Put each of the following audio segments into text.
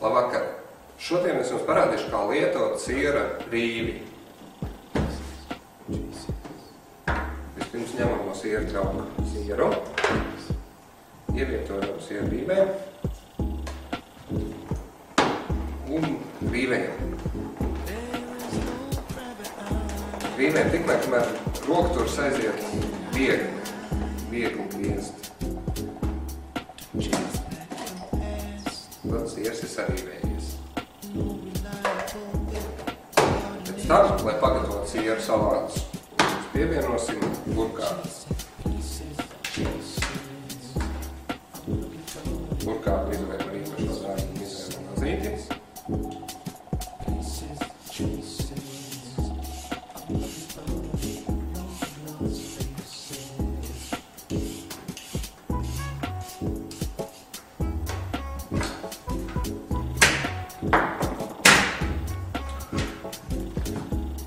Labvakar! Šodien es jums parādīšu, kā lietot siera rīvi. Vispirms ņemam no siera trauka sieru, ievietojam siera rīvē un rīvējam. Rīvējam tikmēr, kamēr rokturs aiziet viegli griest. Tad siers ir sarīvējies. Pēc tam, lai pagatavotu sieru salātus, pievienosim burkātus. Burkātu izvēlam ar īpašo dārgumu izvēlam mazīti.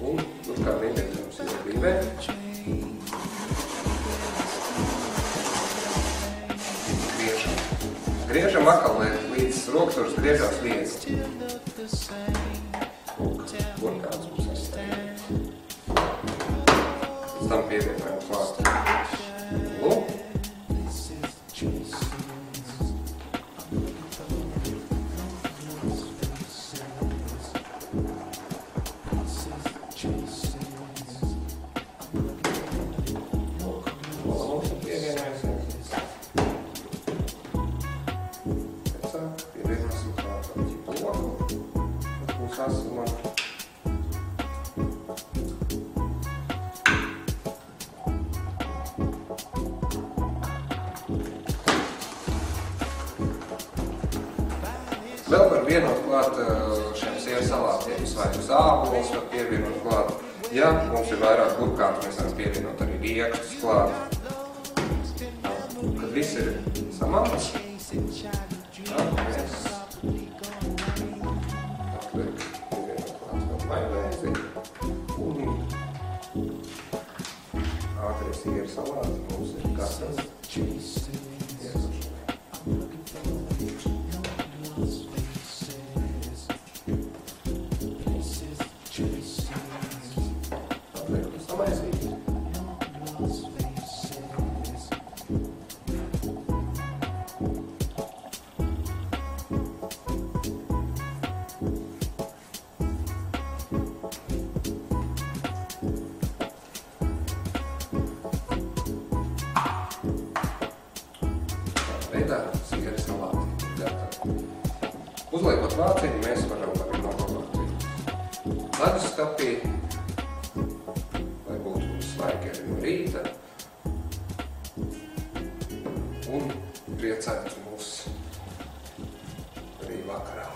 Un burkātu ievietojam siera rīvē. Griežam atkal, līdz rokturs griežās viegli. Burkāts mums sastāv. Pēc tam pievietojam klāt ulu. Pievienosim klāt ķipoku, kas būs asuma. Vēl var vienot klāt šiem siera salātiem, vai zābols var pievienot klāt. Ja mums ir vairāk burkātu, mēs varam pievienot arī riektus klāt. Kad viss ir samants, tad mēs atliek pievienot klāt vēl majonēzi un ātrie siera salāti mums ir gatavs. Veidā siera salāti ir gatavi. Uzliekot vāciņu, mēs varam arī noglabāt leduskapī, lai būtu svaigi arī no rīta un priecētu mūs arī vakarā.